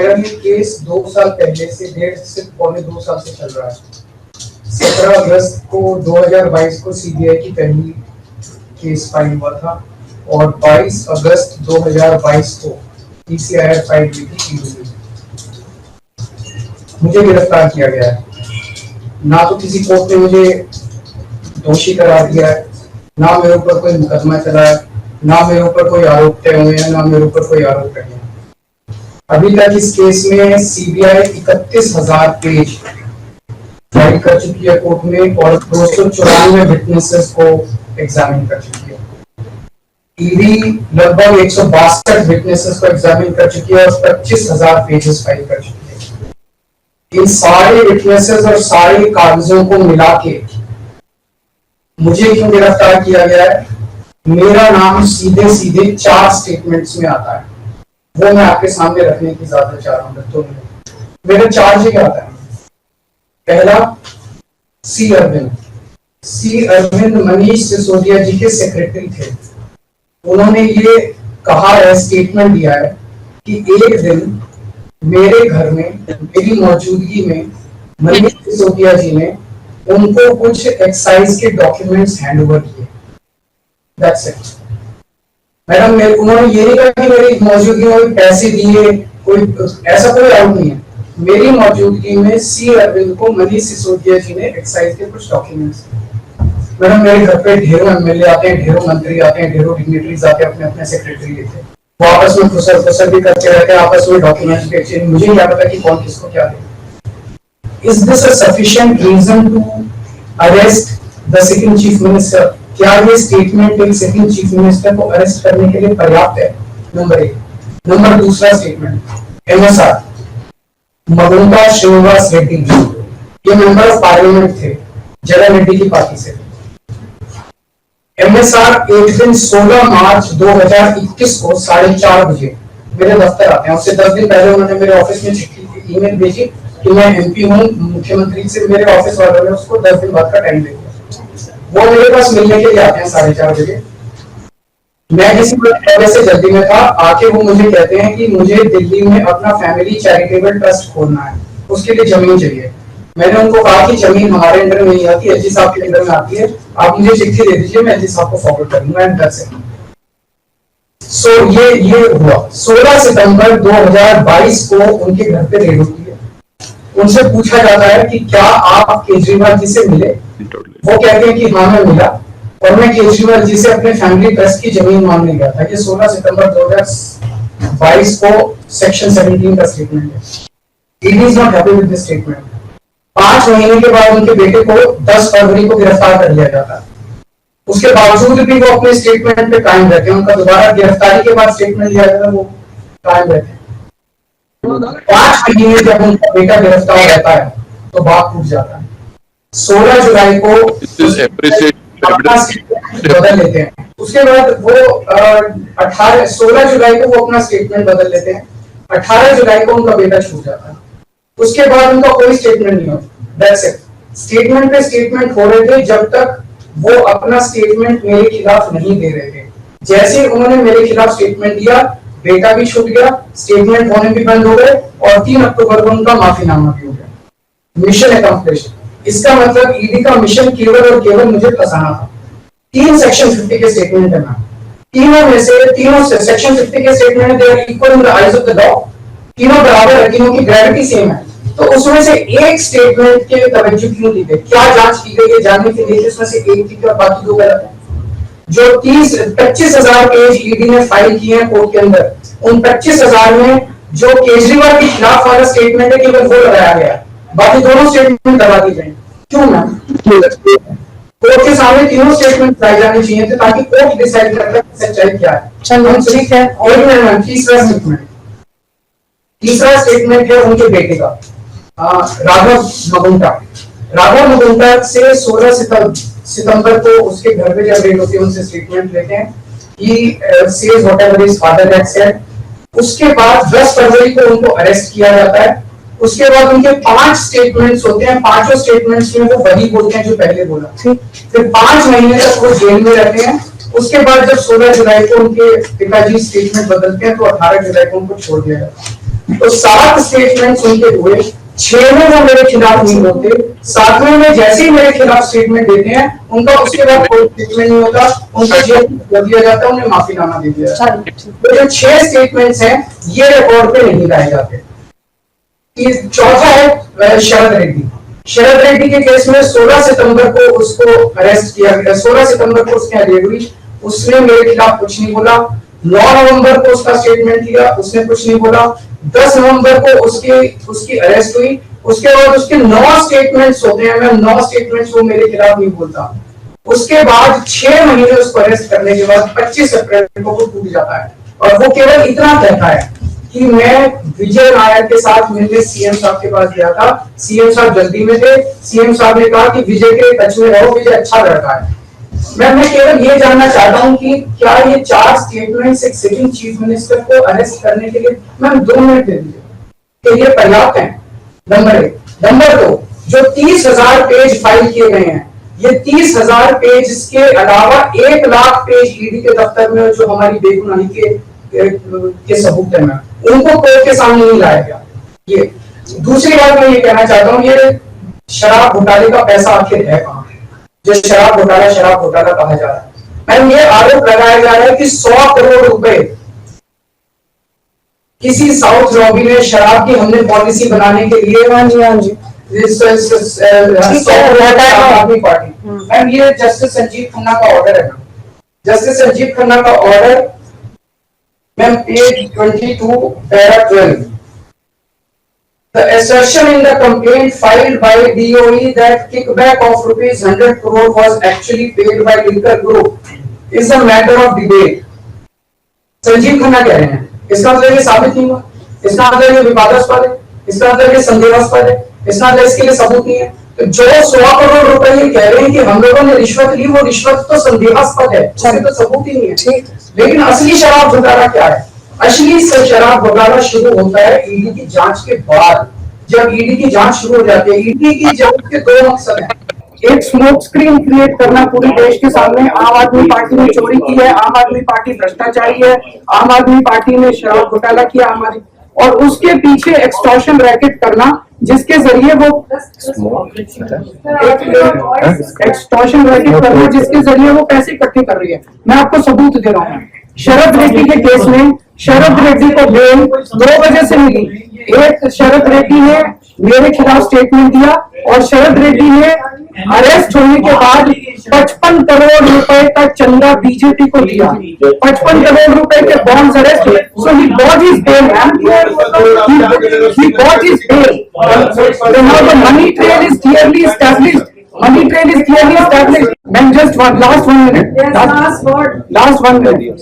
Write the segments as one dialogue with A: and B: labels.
A: मेरा ये केस 2 साल पहले से 1.5 से पौने 2 साल से चल रहा है। 17 अगस्त को 2022 को सीबीआई की पहली केस फाइल हुआ था और 22 अगस्त 2022 को पीसीआईआर फाइल हुई थी। मुझे गिरफ्तार किया गया है। ना तो किसी कोर्ट ने मुझे दोषी करार दिया है, ना मेरे ऊपर कोई मुकदमा चला है, ना मेरे ऊपर कोई आरोप तय हुए हैं, ना मेरे ऊपर कोई आरोप नहीं है। अभी तक इस केस में सीबीआई 31,000 पेज फाइल कर चुकी है कोर्ट में और 294 विटनेसेस को एग्जामिन कर चुकी है। ईडी लगभग 162 विटनेसेस को एग्जामिन कर चुकी है और 25,000 पेजेस फाइल कर चुकी है। इन सारे विटनेसेस और सारे कागजों को मिला के मुझे क्यों गिरफ्तार किया गया है? मेरा नाम सीधे सीधे 4 स्टेटमेंट्स में आता है, वो मैं आपके सामने रखने की ज्यादा चाह रहा हूँ। तो मेरा चार्ज क्या आता है? पहला, सी अरविंद मनीष सिसोदिया जी के सेक्रेटरी थे। उन्होंने ये कहा है, स्टेटमेंट दिया है कि एक दिन मेरे घर में मेरी मौजूदगी में मनीष सिसोदिया जी ने उनको कुछ एक्साइज के डॉक्यूमेंट्स हैंड ओवर किए। That's it madam. उन्होंने ये नहीं कहा कि मेरी मौजूदगी में पैसे दिए, कोई ऐसा कोई डाउट नहीं है। मेरी मौजूदगी में सी अरविंद को मनीष सिसोदिया जी ने एक्साइज के कुछ डॉक्यूमेंट्स। मैडम, मेरे घर पे ढेरों एमएलए आते हैं, ढेरों मंत्री आते हैं, ढेरों डिग्निटरीज आते हैं, अपने अपने सेक्रेटरी लेते हैं, वो आपस में फुसर भी करते रहते हैं, आपस में डॉक्यूमेंट्स भी एक्सचेंज। मुझे क्या पता कि कौन किसको क्या दे। Is this a sufficient reason to arrest the sitting chief minister? क्या ये स्टेटमेंट एक सिटिंग चीफ मिनिस्टर को अरेस्ट करने के लिए पर्याप्त है? नंबर 1। नंबर दूसरा स्टेटमेंट, एमएसआर मगुंटा श्रीनिवास रेड्डी, ये मेंबर ऑफ पार्लियामेंट थे, जगन रेड्डी की पार्टी से। एमएसआर एक दिन 16 मार्च 2021 को 4:30 बजे मेरे दफ्तर आते हैं। उससे 10 दिन पहले उन्होंने मेरे ऑफिस में चिट्ठी ईमेल भेजी कि मैं एमपी हूँ, मुख्यमंत्री से मेरे ऑफिस वालों ने उसको 10 दिन बाद का टाइम दे दिया। वो मेरे पास मिलने के लिए आते हैं 4:30 बजे। मैं किसी वजह से जल्दी में था, आके वो मुझे कहते हैं कि मुझे दिल्ली में अपना फैमिली चैरिटेबल ट्रस्ट खोलना है, उसके लिए जमीन चाहिए। मैंने उनको कहा कि जमीन हमारे अंडर में नहीं आती, एलजी साहब के अंडर में आती है, आप मुझे चिट्ठी दे दीजिए, मैं एलजी साहब को फॉरवर्ड कर दूंगा। And that's it. सो ये हुआ 16 सितंबर 2022 को उनके घर पे रेड होती है। उनसे पूछा जाता है कि क्या आप केजरीवाल जी से मिले? वो कहते हैं कि हाँ मैं मिला और मैं केजरीवाल जी से अपने फैमिली ट्रस्ट की जमीन मांगने गया था। ये 16 सितंबर 2022 को सेक्शन 17 का स्टेटमेंट है। It is not happy with this statement. 5 महीने के बाद उनके बेटे को 10 फरवरी को गिरफ्तार कर लिया जाता है। उसके बावजूद भी वो अपने स्टेटमेंट पे कायम रहते हैं। उनका दोबारा गिरफ्तारी के बाद स्टेटमेंट लिया जाता है, वो कायम रहते हैं। 5 महीने जब उनका बेटा गिरफ्तार रहता है तो बात टूट जाता है। 16 जुलाई को अपना स्टेटमेंट बदल लेते हैं। उसके बाद वो 16 जुलाई को वो अपना स्टेटमेंट बदल लेते हैं। 18 जुलाई को उनका बेटा छूट जाता है। उसके बाद उनका कोई स्टेटमेंट नहीं होता। That's it. स्टेटमेंट पे स्टेटमेंट हो रहे थे जब तक वो अपना स्टेटमेंट मेरे खिलाफ नहीं दे रहे थे। जैसे उन्होंने मेरे खिलाफ स्टेटमेंट दिया, बेटा भी छूट गया, स्टेटमेंट होने भी बंद हो गए और 3 अक्टूबर को उनका माफीनामा भी हो गया। Mission accomplished. इसका मतलब ईडी का मिशन केवल और केवल मुझे फंसाना था। 3 सेक्शन 50 के स्टेटमेंट है। तीनों में से तीनों सेक्शन 50 के statement they are equal in the eyes of the law. तीनों बराबर है, तीनों की ग्रेविटी सेम है। तो उसमें से एक स्टेटमेंट के तवज्जो क्यों दी गई? क्या जांच की गई है जानने के लिए उसमें से एक ठीक है, बाकी 2 गलत है। जो 25,000 पेज ईडी ने फाइल किए हैं कोर्ट के अंदर, उन 25,000 में जो केजरीवाल के खिलाफ वाला स्टेटमेंट है केवल वो लगाया गया, बाकी दोनों स्टेटमेंट दबा दी गई। क्यों मैम? कोर्ट के सामने तीनों स्टेटमेंट लाई जाने चाहिए थे ताकि कोर्ट डिसाइड कर ले सच्चाई क्या है। चलो ठीक है। और मैम तीसरा स्टेटमेंट है उनके बेटे का, राघव मगुंटा से 16 सितंबर को उसके घर पे जब रेड होती है उनसे स्टेटमेंट लेते हैं कि says whatever his father had said. उसके बाद 10 फरवरी को उनको अरेस्ट किया जाता है। उसके बाद उनके 5 स्टेटमेंट्स होते हैं। 5 स्टेटमेंट्स में वो वही बोलते हैं जो पहले बोला। फिर 5 महीने तक वो जेल में रहते हैं। उसके बाद जब 16 जुलाई को उनके पिताजी स्टेटमेंट बदलते हैं तो 18 जुलाई को उनको छोड़ दिया जाता है। तो 7 स्टेटमेंट्स उनके हुए, 6 में वो मेरे खिलाफ नहीं होते, 7वें में जैसे ही मेरे खिलाफ स्टेटमेंट देते हैं उनका उसके बाद कोई स्टेटमेंट नहीं होता, उनको जेल कर दिया जाता है, उन्हें माफीनामा दे दिया जाता है। तो जो 6 स्टेटमेंट्स हैं ये रिकॉर्ड पे नहीं लाए जाते। चौथा है शरद रेड्डी। शरद रेड्डी के केस में 16 सितंबर को उसको अरेस्ट किया गया, 16 सितंबर को उसकी अरेस्ट हुई, उसने मेरे खिलाफ कुछ नहीं बोला। 9 नवंबर को उसका स्टेटमेंट लिया, उसने कुछ नहीं बोला। 10 नवंबर को उसकी अरेस्ट हुई, उसके बाद उसके 9 स्टेटमेंट्स होते हैं, मैं 9 स्टेटमेंट्स वो मेरे खिलाफ नहीं बोलता। उसके बाद 6 महीने उसको अरेस्ट करने के बाद 25 अप्रैल को वो टूट जाता है और वो केवल इतना कहता है कि मैं विजय नायर के साथ मिलने सीएम साहब के पास गया था, सीएम साहब जल्दी में थे, सीएम साहब ने कहा कि विजय के टच में रहो, विजय अच्छा लड़का है। मैं केवल ये जानना चाहता हूं कि क्या ये 4 स्टेटमेंट्स एक सिटिंग चीफ मिनिस्टर को अरेस्ट करने के लिए, मैम 2 मिनट दे दीजिए, कि ये पर्याप्त है? नंबर 1। नंबर 2, जो 30,000 पेज फाइल किए गए हैं, ये 30,000 पेज के अलावा 1 लाख पेज ईडी के दफ्तर में जो हमारी बेगुनाही के सबूत है, उनको कोर्ट के सामने नहीं लाया गया। ये दूसरी बात मैं ये कहना चाहता हूँ, ये शराब घोटाले का पैसा आखिर है कहां, जो शराब घोटाला कहा जा रहा है? मैम ये आरोप लगाया जा रहा है कि 100 करोड़ रुपए किसी साउथ लॉबी ने शराब की हमने पॉलिसी बनाने के लिए, आदमी पार्टी, मैम ये जस्टिस संजीव खन्ना का ऑर्डर है। जस्टिस संजीव खन्ना का order ma'am page 22 para 12, the assertion in the complaint filed by DOE that kickback of rupees 100 crore was actually paid by Liquor Group is a matter of debate. Sanjeev Khanna कह रहे हैं, इसका मतलब ये साबित नहीं हुआ, इसका मतलब ये विवादास्पद है, इसका मतलब ये संदेहास्पद है, इसका मतलब इसके लिए सबूत नहीं है। तो जो 100 करोड़ रुपए ये कह रहे हैं कि हम लोगों ने रिश्वत ली, वो रिश्वत तो संदेहास्पद है, उसमें तो सबूत ही नहीं है। लेकिन असली शराब घोटाला क्या है? असली शराब घोटाला शुरू होता है ईडी की जांच के बाद। जब ईडी की जांच शुरू हो जाती है, ईडी की जांच के 2 मकसद हैं। एक स्मोक स्क्रीन क्रिएट करना पूरे देश के सामने, आम आदमी पार्टी ने चोरी की है, आम आदमी पार्टी भ्रष्टाचारी है, आम आदमी पार्टी ने शराब घोटाला किया, और उसके पीछे एक्सटॉर्शन रैकेट करना, जिसके जरिए वो एक्सटॉर्शन रैकेट करना जिसके जरिए वो पैसे इकट्ठे कर रही है। मैं आपको सबूत दे रहा हूँ। शरद रेड्डी के केस में शरद रेड्डी को बेल 2 वजह से मिली। एक, शरद रेड्डी ने मेरे खिलाफ स्टेटमेंट दिया और शरद रेड्डी ने अरेस्ट होने के बाद 55 करोड़ रुपए का चंदा बीजेपी को दिया। 55 करोड़ रुपए के बॉन्ड्स अरेस्ट हुए। So he got his bail, he got his bail. So now the money trail is clearly established. Money trail is clearly established. Then just last 1 minute. Last 1 minute.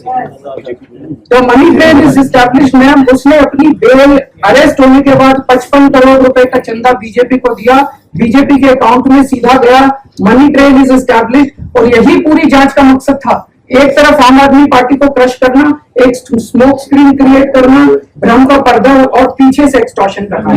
A: तो money trail is established. Ma'am उसने अपनी bell arrest होने के बाद 55 करोड़ रुपए का चंदा BJP को दिया, बीजेपी के अकाउंट में सीधा गया। मनी ट्रेल इज एस्टैब्लिश्ड और यही पूरी जांच का मकसद था। एक तरफ आम आदमी पार्टी को क्रश करना, एक स्मोक स्क्रीन क्रिएट करना, भ्रम का पर्दा और पीछे से एक्सटॉर्शन करना।